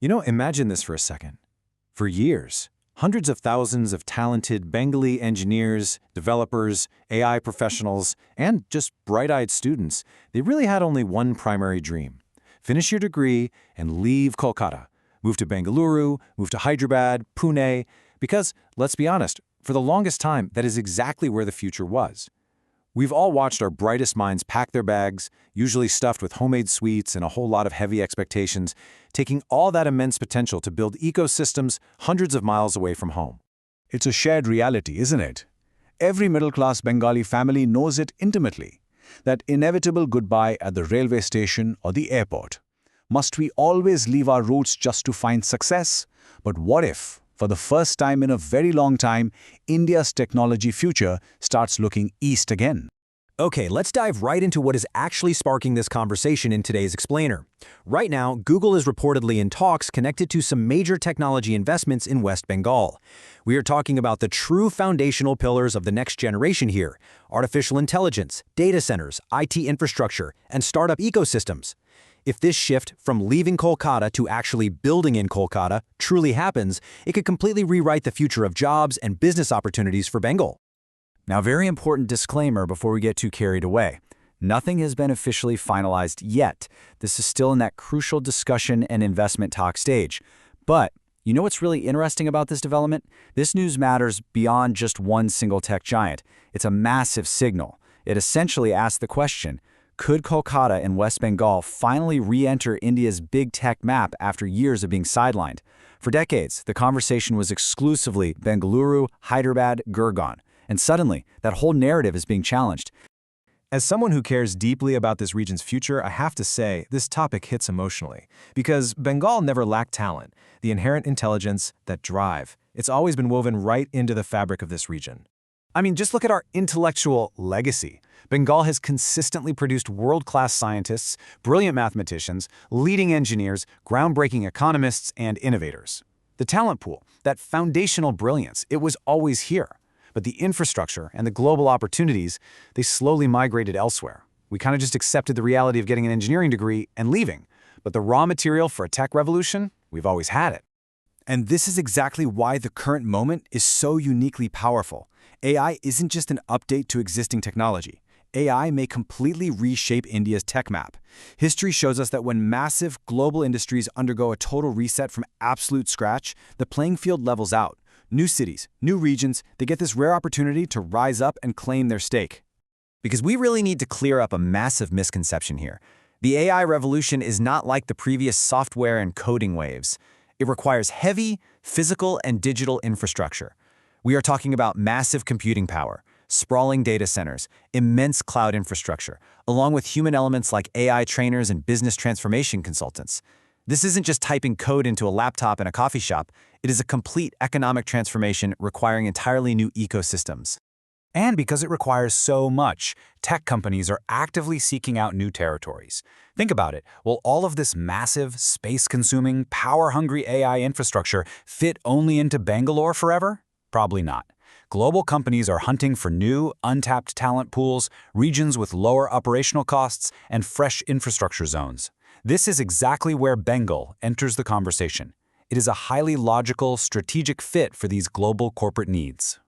Imagine this for a second. For years, hundreds of thousands of talented Bengali engineers, developers, AI professionals, and just bright-eyed students, they really had only one primary dream. Finish your degree and leave Kolkata. Move to Bengaluru, move to Hyderabad, Pune, because, let's be honest, for the longest time, that is exactly where the future was. We've all watched our brightest minds pack their bags, usually stuffed with homemade sweets and a whole lot of heavy expectations, taking all that immense potential to build ecosystems hundreds of miles away from home. It's a shared reality, isn't it? Every middle-class Bengali family knows it intimately. That inevitable goodbye at the railway station or the airport. Must we always leave our roots just to find success? But what if, for the first time in a very long time, India's technology future starts looking east again? Okay, let's dive right into what is actually sparking this conversation in today's explainer. Right now, Google is reportedly in talks connected to some major technology investments in West Bengal. We are talking about the true foundational pillars of the next generation here: artificial intelligence, data centers, IT infrastructure, and startup ecosystems. If this shift from leaving Kolkata to actually building in Kolkata truly happens, it could completely rewrite the future of jobs and business opportunities for Bengal. Now, very important disclaimer before we get too carried away. Nothing has been officially finalized yet. This is still in that crucial discussion and investment talk stage. But you know what's really interesting about this development? This news matters beyond just one single tech giant. It's a massive signal. It essentially asks the question, could Kolkata and West Bengal finally re-enter India's big tech map after years of being sidelined? For decades, the conversation was exclusively Bengaluru, Hyderabad, Gurgaon. And suddenly, that whole narrative is being challenged. As someone who cares deeply about this region's future, I have to say this topic hits emotionally. Because Bengal never lacked talent, the inherent intelligence, that drive. It's always been woven right into the fabric of this region. I mean, just look at our intellectual legacy. Bengal has consistently produced world-class scientists, brilliant mathematicians, leading engineers, groundbreaking economists, and innovators. The talent pool, that foundational brilliance, it was always here. But the infrastructure and the global opportunities, they slowly migrated elsewhere. We kind of just accepted the reality of getting an engineering degree and leaving. But the raw material for a tech revolution, we've always had it. And this is exactly why the current moment is so uniquely powerful. AI isn't just an update to existing technology. AI may completely reshape India's tech map. History shows us that when massive global industries undergo a total reset from absolute scratch, the playing field levels out. New cities, new regions, they get this rare opportunity to rise up and claim their stake. Because we really need to clear up a massive misconception here. The AI revolution is not like the previous software and coding waves. It requires heavy, physical, and digital infrastructure. We are talking about massive computing power, sprawling data centers, immense cloud infrastructure, along with human elements like AI trainers and business transformation consultants. This isn't just typing code into a laptop in a coffee shop. It is a complete economic transformation requiring entirely new ecosystems. And because it requires so much, tech companies are actively seeking out new territories. Think about it. Will all of this massive, space-consuming, power-hungry AI infrastructure fit only into Bangalore forever? Probably not. Global companies are hunting for new, untapped talent pools, regions with lower operational costs, and fresh infrastructure zones. This is exactly where Bengal enters the conversation. It is a highly logical, strategic fit for these global corporate needs.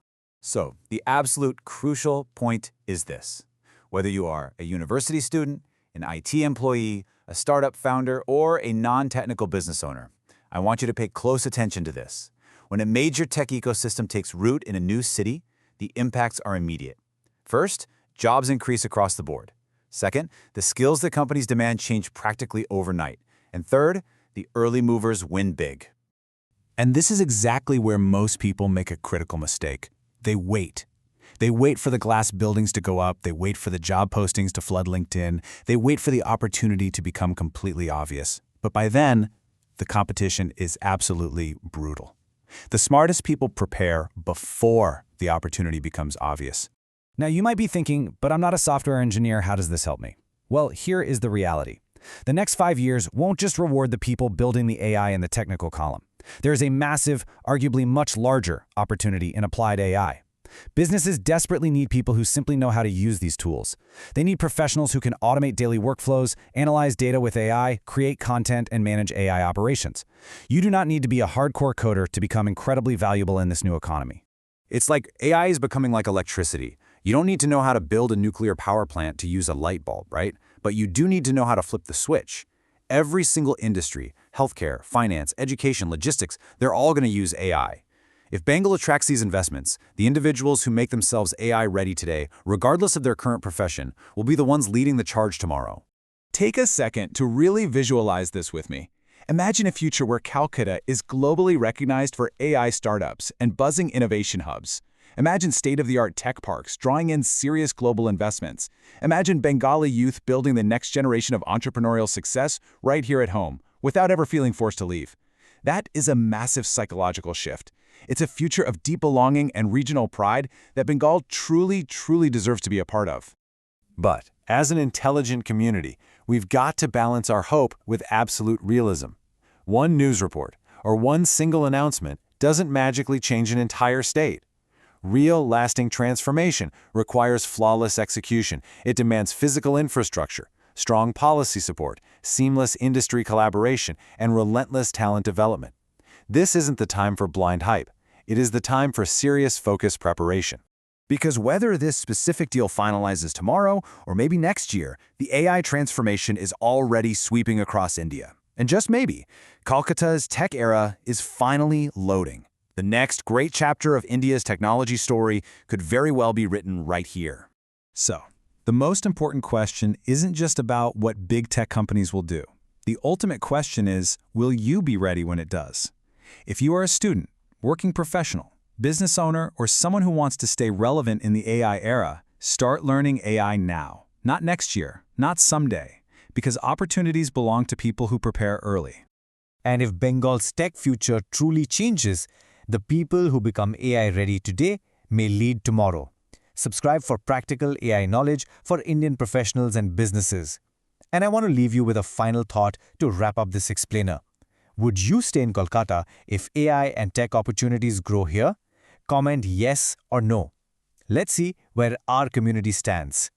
So, the absolute crucial point is this. Whether you are a university student, an IT employee, a startup founder, or a non-technical business owner, I want you to pay close attention to this. When a major tech ecosystem takes root in a new city, the impacts are immediate. First, jobs increase across the board. Second, the skills that companies demand change practically overnight. And third, the early movers win big. And this is exactly where most people make a critical mistake. They wait. They wait for the glass buildings to go up. They wait for the job postings to flood LinkedIn. They wait for the opportunity to become completely obvious. But by then, the competition is absolutely brutal. The smartest people prepare before the opportunity becomes obvious. Now, you might be thinking, but I'm not a software engineer, how does this help me? Well, here is the reality. The next 5 years won't just reward the people building the AI in the technical column. There is a massive, arguably much larger, opportunity in applied AI. Businesses desperately need people who simply know how to use these tools. They need professionals who can automate daily workflows, analyze data with AI, create content, and manage AI operations. You do not need to be a hardcore coder to become incredibly valuable in this new economy. It's like AI is becoming like electricity. You don't need to know how to build a nuclear power plant to use a light bulb, right? But you do need to know how to flip the switch. Every single industry, healthcare, finance, education, logistics, they're all going to use AI. If Bengal attracts these investments, the individuals who make themselves AI ready today, regardless of their current profession, will be the ones leading the charge tomorrow. Take a second to really visualize this with me. Imagine a future where Kolkata is globally recognized for AI startups and buzzing innovation hubs. Imagine state-of-the-art tech parks drawing in serious global investments. Imagine Bengali youth building the next generation of entrepreneurial success right here at home, without ever feeling forced to leave. That is a massive psychological shift. It's a future of deep belonging and regional pride that Bengal truly deserves to be a part of. But, as an intelligent community, we've got to balance our hope with absolute realism. One news report or one single announcement doesn't magically change an entire state. Real, lasting transformation requires flawless execution. It demands physical infrastructure, strong policy support, seamless industry collaboration, and relentless talent development. This isn't the time for blind hype. It is the time for serious, focused preparation. Because whether this specific deal finalizes tomorrow or maybe next year, the AI transformation is already sweeping across India. And just maybe, Kolkata's tech era is finally loading. The next great chapter of India's technology story could very well be written right here. So, the most important question isn't just about what big tech companies will do. The ultimate question is, will you be ready when it does? If you are a student, working professional, business owner, or someone who wants to stay relevant in the AI era, start learning AI now. Not next year, not someday, because opportunities belong to people who prepare early. And if Bengal's tech future truly changes, the people who become AI ready today may lead tomorrow. Subscribe for practical AI knowledge for Indian professionals and businesses. And I want to leave you with a final thought to wrap up this explainer. Would you stay in Kolkata if AI and tech opportunities grow here? Comment yes or no. Let's see where our community stands.